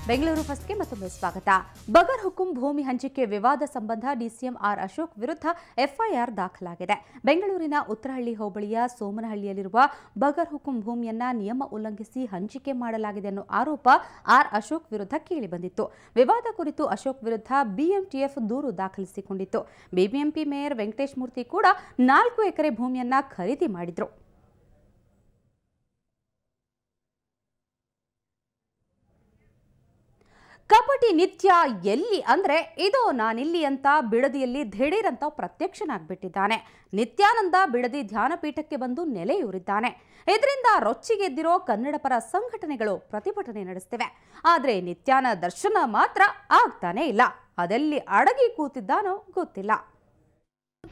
ಬೆಂಗಳೂರು ಫಸ್ಟ್ಗೆ ಮತ್ತೊಮ್ಮೆ ಸ್ವಾಗತ. ಬಗರ್ ಹುಕುಂ ಭೂಮಿ ಹಂಚಿಕೆ ವಿವಾದ ಸಂಬಂಧ ಡಿಸಿಎಂ ಆರ್ ಅಶೋಕ್ ವಿರುದ್ಧ ಎಫ್ಐಆರ್ ದಾಖಲಾಗಿದೆ. ಬೆಂಗಳೂರಿನ ಉತ್ತರಹಳ್ಳಿ ಹೋಬಳಿಯ ಸೋಮನಹಳ್ಳಿಯಲ್ಲಿರುವ ಬಗರ್ ಹುಕುಂ ಭೂಮಿಯನ್ನ ನಿಯಮ ಉಲ್ಲಂಘಿಸಿ ಹಂಚಿಕೆ ಮಾಡಲಾಗಿದೆ ಅನ್ನೋ ಆರೋಪ ಆರ್ ಅಶೋಕ್ ವಿರುದ್ಧ ಕೇಳಿಬಂದಿತ್ತು. ವಿವಾದ ಕುರಿತು ಅಶೋಕ್ ವಿರುದ್ಧ ಬಿಎಂಟಿಎಫ್ ದೂರು ದಾಖಲಿಸಿಕೊಂಡಿತ್ತು. ಬಿಬಿಎಂಪಿ ಮೇಯರ್ ವೆಂಕಟೇಶ್ ಮೂರ್ತಿ ಕೂಡ 4 ಎಕರೆ ಭೂಮಿಯನ್ನ ಖರೀದಿ ಮಾಡಿದ್ರು. ಕಪಟಿ ನಿತ್ಯ ಎಲ್ಲಿ ಅಂದ್ರೆ ಇದೋ ನಾನಿಲ್ಲಿ ಅಂತ ಬಿಡದಿಯಲ್ಲಿ ದಿಢೀರಂತ ಪ್ರತ್ಯಕ್ಷನಾಗ್ಬಿಟ್ಟಿದ್ದಾನೆ. ನಿತ್ಯಾನಂದ ಬಿಡದಿ ಧ್ಯಾನಪೀಠಕ್ಕೆ ಬಂದು ನೆಲೆಯೂರಿದ್ದಾನೆ. ಇದರಿಂದ ರೊಚ್ಚಿಗೆದ್ದಿರೋ ಕನ್ನಡ ಪರ ಸಂಘಟನೆಗಳು ಪ್ರತಿಭಟನೆ ನಡೆಸ್ತಿವೆ. ಆದ್ರೆ ನಿತ್ಯಾನ ದರ್ಶನ ಮಾತ್ರ ಆಗ್ತಾನೆ ಇಲ್ಲ. ಅದೆಲ್ಲಿ ಅಡಗಿ ಕೂತಿದ್ದಾನೋ ಗೊತ್ತಿಲ್ಲ.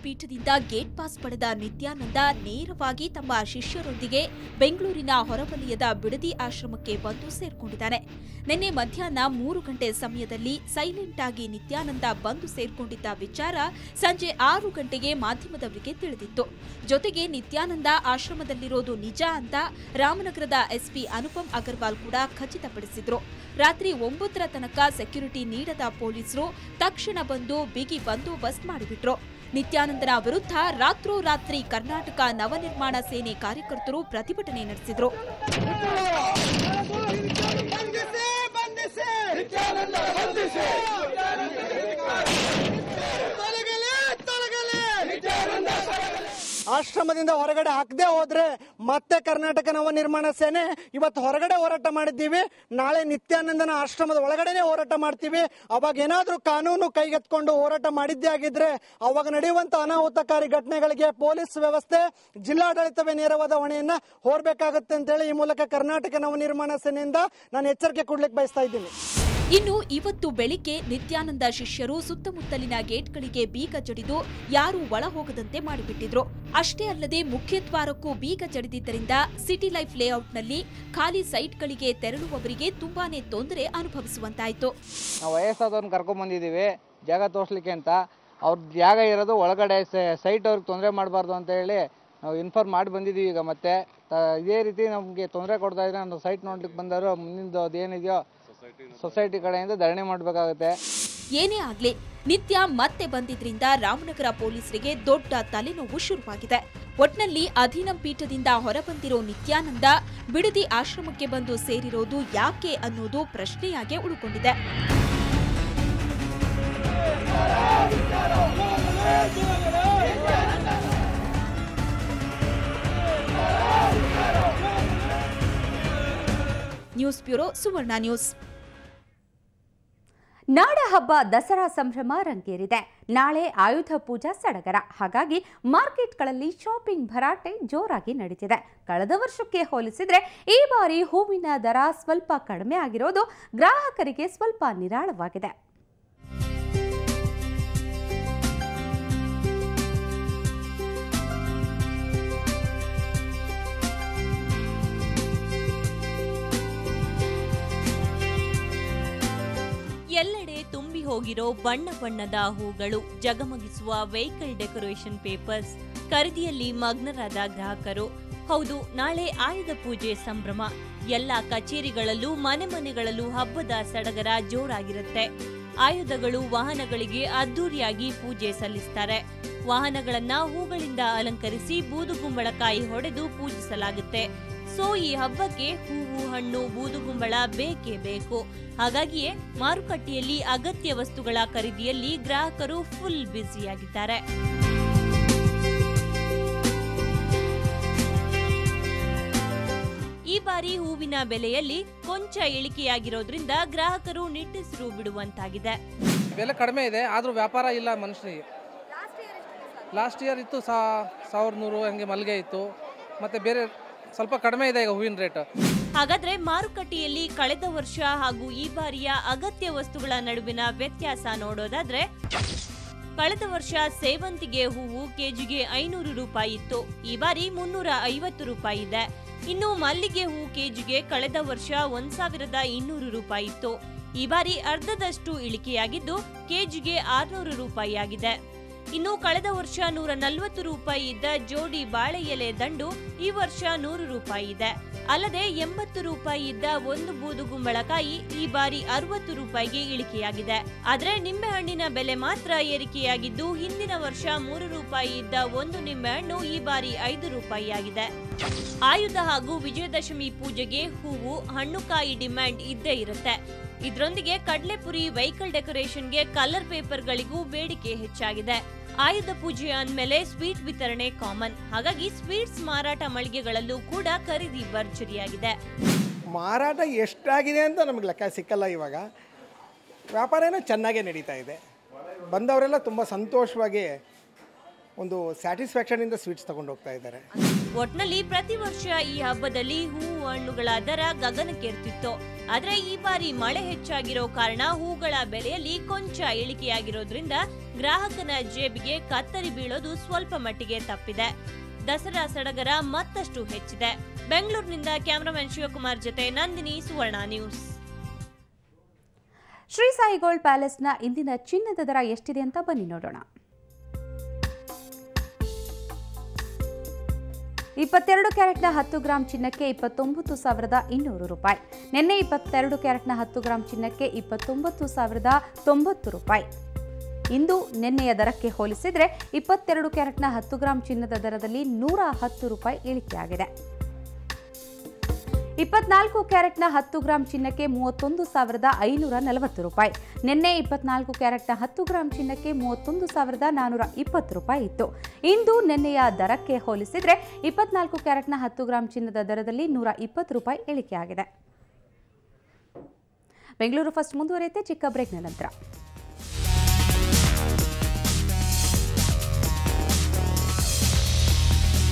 ಪೀಠದಿಂದ ಗೇಟ್ ಪಾಸ್ ಪಡೆದ ನಿತ್ಯಾನಂದ ನೇರವಾಗಿ ತಮ್ಮ ಶಿಷ್ಯರೊಂದಿಗೆ ಬೆಂಗಳೂರಿನ ಹೊರವಲಯದ ಬಿಡದಿ ಆಶ್ರಮಕ್ಕೆ ಬಂದು ಸೇರ್ಕೊಂಡಿದ್ದಾನೆ. ನಿನ್ನೆ ಮಧ್ಯಾಹ್ನ 3 ಗಂಟೆ ಸಮಯದಲ್ಲಿ ಸೈಲೆಂಟ್ ಆಗಿ ನಿತ್ಯಾನಂದ ಬಂದು ಸೇರ್ಕೊಂಡಿದ್ದ ವಿಚಾರ ಸಂಜೆ 6 ಗಂಟೆಗೆ ಮಾಧ್ಯಮದವರಿಗೆ ತಿಳಿದಿತ್ತು. ಜೊತೆಗೆ ನಿತ್ಯಾನಂದ ಆಶ್ರಮದಲ್ಲಿರೋದು ನಿಜ ಅಂತ ರಾಮನಗರದ ಎಸ್ಪಿ ಅನುಪಮ್ ಅಗರ್ವಾಲ್ ಕೂಡ ಖಚಿತಪಡಿಸಿದ್ರು. ರಾತ್ರಿ 9ರ ತನಕ ಸೆಕ್ಯೂರಿಟಿ ನೀಡದ ಪೊಲೀಸರು ತಕ್ಷಣ ಬಂದು ಬಿಗಿ ಬಂದೋಬಸ್ತ್ ಮಾಡಿಬಿಟ್ರು. ನಿತ್ಯಾನಂದನ ವಿರುದ್ಧ ರಾತ್ರೋರಾತ್ರಿ ಕರ್ನಾಟಕ ನವನಿರ್ಮಾಣ ಸೇನೆ ಕಾರ್ಯಕರ್ತರು ಪ್ರತಿಭಟನೆ ನಡೆಸಿದ್ರು. ಆಶ್ರಮದಿಂದ ಹೊರಗಡೆ ಹಾಕದೆ ಹೋದ್ರೆ ಮತ್ತೆ ಕರ್ನಾಟಕ ನವನಿರ್ಮಾಣ ಸೇನೆ ಇವತ್ತು ಹೊರಗಡೆ ಹೋರಾಟ ಮಾಡಿದ್ದೀವಿ. ನಾಳೆ ನಿತ್ಯಾನಂದನ ಆಶ್ರಮದ ಒಳಗಡೆನೆ ಹೋರಾಟ ಮಾಡ್ತೀವಿ. ಅವಾಗ ಏನಾದ್ರೂ ಕಾನೂನು ಕೈಗೆತ್ಕೊಂಡು ಹೋರಾಟ ಮಾಡಿದ್ದೇ ಆಗಿದ್ರೆ ಅವಾಗ ನಡೆಯುವಂತ ಅನಾಹುತಕಾರಿ ಘಟನೆಗಳಿಗೆ ಪೊಲೀಸ್ ವ್ಯವಸ್ಥೆ, ಜಿಲ್ಲಾಡಳಿತವೇ ನೇರವಾದ ಹೊಣೆಯನ್ನ ಹೊರಬೇಕಾಗುತ್ತೆ ಅಂತೇಳಿ ಈ ಮೂಲಕ ಕರ್ನಾಟಕ ನವನಿರ್ಮಾಣ ಸೇನೆಯಿಂದ ನಾನು ಎಚ್ಚರಿಕೆ ಕೊಡ್ಲಿಕ್ಕೆ ಬಯಸ್ತಾ ಇದ್ದೀನಿ. ಇನ್ನು ಇವತ್ತು ಬೆಳಿಗ್ಗೆ ನಿತ್ಯಾನಂದ ಶಿಷ್ಯರು ಸುತ್ತಮುತ್ತಲಿನ ಗೇಟ್ಗಳಿಗೆ ಬೀಗ ಜಡಿದು ಯಾರೂ ಒಳ ಹೋಗದಂತೆ ಮಾಡಿಬಿಟ್ಟಿದ್ರು. ಅಷ್ಟೇ ಅಲ್ಲದೆ ಮುಖ್ಯದ್ವಾರಕ್ಕೂ ಬೀಗ ಜಡಿದಿದ್ದರಿಂದ ಸಿಟಿ ಲೈಫ್ ಲೇಔಟ್ನಲ್ಲಿ ಖಾಲಿ ಸೈಟ್ಗಳಿಗೆ ತೆರಳುವವರಿಗೆ ತುಂಬಾನೇ ತೊಂದರೆ ಅನುಭವಿಸುವಂತಾಯಿತು. ನಾವು ವಯಸ್ಸಾದವ್ರನ್ನ ಕರ್ಕೊಂಡ್ ಬಂದಿದ್ದೀವಿ ಜಾಗ ತೋರಿಸ್ಲಿಕ್ಕೆ ಅಂತ. ಅವ್ರ ಜಾಗ ಇರೋದು ಒಳಗಡೆ, ಸೈಟ್ ಅವ್ರಿಗೆ ತೊಂದರೆ ಮಾಡಬಾರ್ದು ಅಂತ ಹೇಳಿ ನಾವು ಇನ್ಫಾರ್ಮ್ ಮಾಡಿ ಬಂದಿದ್ದೀವಿ. ಈಗ ಮತ್ತೆ ಇದೇ ರೀತಿ ನಮಗೆ ತೊಂದರೆ ಕೊಡ್ತಾ ಇದ್ರೆ ನಾವು ಸೈಟ್ ನೋಡ್ಲಿಕ್ಕೆ ಬಂದರು ಮುಂದಿನ ಅದೇನಿದೆಯೋ ಸೊಸೈಟಿ ಕಡೆಯಿಂದ ಧರಣಿ ಮಾಡಬೇಕಾಗುತ್ತೆ. ಏನೇ ಆಗ್ಲಿ ನಿತ್ಯ ಮತ್ತೆ ಬಂದಿದ್ರಿಂದ ರಾಮನಗರ ಪೊಲೀಸರಿಗೆ ದೊಡ್ಡ ತಲೆನೋವು ಶುರುವಾಗಿದೆ. ಒಟ್ನಲ್ಲಿ ಅಧೀನಂ ಪೀಠದಿಂದ ಹೊರಬಂದಿರೋ ನಿತ್ಯಾನಂದ ಬಿಡದಿ ಆಶ್ರಮಕ್ಕೆ ಬಂದು ಸೇರಿರೋದು ಯಾಕೆ ಅನ್ನೋದು ಪ್ರಶ್ನೆಯಾಗಿ ಉಳ್ಕೊಂಡಿದೆ. ನ್ಯೂಸ್ ಬ್ಯೂರೋ, ಸುವರ್ಣ ನ್ಯೂಸ್. ನಾಡ ಹಬ್ಬ ದಸರಾ ಸಂಭ್ರಮ ರಂಗೇರಿದೆ. ನಾಳೆ ಆಯುಧ ಪೂಜಾ ಸಡಗರ. ಹಾಗಾಗಿ ಮಾರ್ಕೆಟ್ಗಳಲ್ಲಿ ಶಾಪಿಂಗ್ ಭರಾಟೆ ಜೋರಾಗಿ ನಡೀತಿದೆ. ಕಳೆದ ವರ್ಷಕ್ಕೆ ಹೋಲಿಸಿದ್ರೆ ಈ ಬಾರಿ ಹೂವಿನ ದರ ಸ್ವಲ್ಪ ಕಡಿಮೆ ಆಗಿರೋದು ಗ್ರಾಹಕರಿಗೆ ಸ್ವಲ್ಪ ನಿರಾಳವಾಗಿದೆ. ಎಲ್ಲೆಡೆ ತುಂಬಿ ಹೋಗಿರೋ ಬಣ್ಣ ಬಣ್ಣದ ಹೂಗಳು, ಜಗಮಗಿಸುವ ವೆಹಿಕಲ್ ಡೆಕೋರೇಷನ್ ಪೇಪರ್ಸ್, ಖರೀದಿಯಲ್ಲಿ ಮಗ್ನರಾದ ಗ್ರಾಹಕರು. ಹೌದು, ನಾಳೆ ಆಯುಧ ಪೂಜೆ ಸಂಭ್ರಮ. ಎಲ್ಲ ಕಚೇರಿಗಳಲ್ಲೂ ಮನೆ ಮನೆಗಳಲ್ಲೂ ಹಬ್ಬದ ಸಡಗರ ಜೋರಾಗಿರುತ್ತೆ. ಆಯುಧಗಳು ವಾಹನಗಳಿಗೆ ಅದ್ದೂರಿಯಾಗಿ ಪೂಜೆ ಸಲ್ಲಿಸ್ತಾರೆ. ವಾಹನಗಳನ್ನ ಹೂಗಳಿಂದ ಅಲಂಕರಿಸಿ ಬೂದುಗುಂಬಳಕಾಯಿ ಹೊಡೆದು ಪೂಜಿಸಲಾಗುತ್ತೆ. ಸೊ ಈ ಹಬ್ಬಕ್ಕೆ ಹೂವು, ಹಣ್ಣು, ಬೂದುಗುಂಬಳ ಬೇಕೇ ಬೇಕು. ಹಾಗಾಗಿಯೇ ಮಾರುಕಟ್ಟೆಯಲ್ಲಿ ಅಗತ್ಯ ವಸ್ತುಗಳ ಖರೀದಿಯಲ್ಲಿ ಗ್ರಾಹಕರು ಫುಲ್ ಬ್ಯುಸಿಯಾಗಿದ್ದಾರೆ. ಈ ಬಾರಿ ಹೂವಿನ ಬೆಲೆಯಲ್ಲಿ ಕೊಂಚ ಇಳಿಕೆಯಾಗಿರೋದ್ರಿಂದ ಗ್ರಾಹಕರು ನಿಟ್ಟುಸಿರು ಬಿಡುವಂತಾಗಿದೆ. ಬೆಲೆ ಕಡಿಮೆ ಇದೆ, ಆದ್ರೂ ವ್ಯಾಪಾರ ಇಲ್ಲ ಮನುಷ್ಯನಿಗೆ. ಲಾಸ್ಟ್ ಇಯರ್ ಇತ್ತು 1100 ಹಂಗೆ ಮಲ್ಲಿಗೆ ಇತ್ತು. ಮತ್ತೆ ಬೇರೆ ಸ್ವಲ್ಪ ಕಡಿಮೆ ಇದೆ ಈಗ ಹೂವಿನ ರೇಟ್. ಹಾಗಾದ್ರೆ ಮಾರುಕಟ್ಟೆಯಲ್ಲಿ ಕಳೆದ ವರ್ಷ ಹಾಗೂ ಈ ಬಾರಿಯ ಅಗತ್ಯ ವಸ್ತುಗಳ ನಡುವಿನ ವ್ಯತ್ಯಾಸ ನೋಡೋದಾದ್ರೆ, ಕಳೆದ ವರ್ಷ ಸೇವಂತಿಗೆ ಹೂವು ಕೆಜಿಗೆ 500 ರೂಪಾಯಿ ಇತ್ತು. ಈ ಬಾರಿ 350 ರೂಪಾಯಿ ಇದೆ. ಇನ್ನು ಮಲ್ಲಿಗೆ ಹೂ ಕೆಜಿಗೆ ಕಳೆದ ವರ್ಷ 1200 ರೂಪಾಯಿ ಇತ್ತು. ಈ ಬಾರಿ ಅರ್ಧದಷ್ಟು ಇಳಿಕೆಯಾಗಿದ್ದು ಕೆಜಿಗೆ 600 ರೂಪಾಯಿ ಆಗಿದೆ. ಇನ್ನು ಕಳೆದ ವರ್ಷ 140 ರೂಪಾಯಿ ಇದ್ದ ಜೋಡಿ ಬಾಳೆ ಎಲೆ ದಂಡು ಈ ವರ್ಷ 100 ರೂಪಾಯಿ ಇದೆ. ಅಲ್ಲದೆ 80 ರೂಪಾಯಿ ಇದ್ದ ಒಂದು ಬೂದುಗುಂಬಳಕಾಯಿ ಈ ಬಾರಿ 60 ರೂಪಾಯಿಗೆ ಇಳಿಕೆಯಾಗಿದೆ. ಆದರೆ ನಿಂಬೆಹಣ್ಣಿನ ಬೆಲೆ ಮಾತ್ರ ಏರಿಕೆಯಾಗಿದ್ದು ಹಿಂದಿನ ವರ್ಷ 3 ರೂಪಾಯಿ ಇದ್ದ ಒಂದು ನಿಂಬೆಹಣ್ಣು ಈ ಬಾರಿ 5 ರೂಪಾಯಿ ಆಗಿದೆ. ಆಯುಧ ಹಾಗೂ ವಿಜಯದಶಮಿ ಪೂಜೆಗೆ ಹೂವು, ಹಣ್ಣುಕಾಯಿ ಡಿಮ್ಯಾಂಡ್ ಇದ್ದೇ ಇರುತ್ತೆ. ಇದರೊಂದಿಗೆ ಕಡಲೆಪುರಿ, ವೆಹಿಕಲ್ ಡೆಕೋರೇಷನ್ಗೆ ಕಲರ್ ಪೇಪರ್ಗಳಿಗೂ ಬೇಡಿಕೆ ಹೆಚ್ಚಾಗಿದೆ. ಆಯುಧ ಪೂಜೆ ಅಂದಮೇಲೆ ಸ್ವೀಟ್ ವಿತರಣೆ ಕಾಮನ್. ಹಾಗಾಗಿ ಸ್ವೀಟ್ಸ್ ಮಾರಾಟ ಮಳಿಗೆಗಳಲ್ಲೂ ಕೂಡ ಖರೀದಿ ಭರ್ಜರಿಯಾಗಿದೆ. ಮಾರಾಟ ಎಷ್ಟಾಗಿದೆ ಅಂತ ನಮಗೆ ಲೆಕ್ಕ ಸಿಕ್ಕಲ್ಲ. ಇವಾಗ ವ್ಯಾಪಾರ ಏನೋ ಚೆನ್ನಾಗೇ ನಡೀತಾ ಇದೆ. ಬಂದವರೆಲ್ಲ ತುಂಬ ಸಂತೋಷವಾಗಿ ಒಂದು ಸ್ಯಾಟಿಸ್ಫ್ಯಾಕ್ಷನಿಂದ ಸ್ವೀಟ್ಸ್ ತಗೊಂಡು ಹೋಗ್ತಾ ಇದ್ದಾರೆ. ಒಟ್ನಲ್ಲಿ ಪ್ರತಿ ವರ್ಷ ಈ ಹಬ್ಬದಲ್ಲಿ ಹೂವು ಹಣ್ಣುಗಳ ದರ ಗಗನಕ್ಕೇರ್ತಿತ್ತು. ಆದ್ರೆ ಈ ಬಾರಿ ಮಳೆ ಹೆಚ್ಚಾಗಿರೋ ಕಾರಣ ಹೂಗಳ ಬೆಲೆಯಲ್ಲಿ ಕೊಂಚ ಇಳಿಕೆಯಾಗಿರೋದ್ರಿಂದ ಗ್ರಾಹಕನ ಜೇಬಿಗೆ ಕತ್ತರಿ ಬೀಳೋದು ಸ್ವಲ್ಪ ಮಟ್ಟಿಗೆ ತಪ್ಪಿದೆ. ದಸರಾ ಸಡಗರ ಮತ್ತಷ್ಟು ಹೆಚ್ಚಿದೆ. ಬೆಂಗಳೂರಿನಿಂದ ಕ್ಯಾಮರಾಮನ್ ಶಿವಕುಮಾರ್ ಜೊತೆ ನಂದಿನಿ, ಸುವರ್ಣ ನ್ಯೂಸ್. ಶ್ರೀ ಸಾಯಿ ಗೋಲ್ಡ್ ಪ್ಯಾಲೇಸ್ನ ಇಂದಿನ ಚಿನ್ನದ ದರ ಎಷ್ಟಿದೆ ಅಂತ ಬನ್ನಿ ನೋಡೋಣ. 22 ಕ್ಯಾರೆಟ್ನ 10 ಗ್ರಾಂ ಚಿನ್ನಕ್ಕೆ 29,200 ರೂಪಾಯಿ. ನಿನ್ನೆ 22 ಕ್ಯಾರೆಟ್ನ 10 ಗ್ರಾಂ ಚಿನ್ನಕ್ಕೆ 29,090 ರೂಪಾಯಿ. ಇಂದು ನಿನ್ನೆಯ ದರಕ್ಕೆ ಹೋಲಿಸಿದರೆ 22 ಕ್ಯಾರೆಟ್ನ 10 ಗ್ರಾಂ ಚಿನ್ನದ ದರದಲ್ಲಿ 110 ರೂಪಾಯಿ ಇಳಿಕೆಯಾಗಿದೆ. 24 ಕ್ಯಾರೆಟ್ನ 10 ಗ್ರಾಂ ಚಿನ್ನಕ್ಕೆ 31,540 ರೂಪಾಯಿ. ನಿನ್ನೆ 24 ಕ್ಯಾರೆಟ್ನ 10 ಗ್ರಾಂ ಚಿನ್ನಕ್ಕೆ 31,420 ರೂಪಾಯಿ ಇತ್ತು. ಇಂದು ನಿನ್ನೆಯ ದರಕ್ಕೆ ಹೋಲಿಸಿದರೆ 24 ಕ್ಯಾರೆಟ್ನ 10 ಗ್ರಾಂ ಚಿನ್ನದ ದರದಲ್ಲಿ 120 ರೂಪಾಯಿ ಇಳಿಕೆಯಾಗಿದೆ. ಬೆಂಗಳೂರು ಫಸ್ಟ್ ಮುಂದುವರಿಯುತ್ತೆ ಚಿಕ್ಕ ಬ್ರೇಕ್ನ ನಂತರ.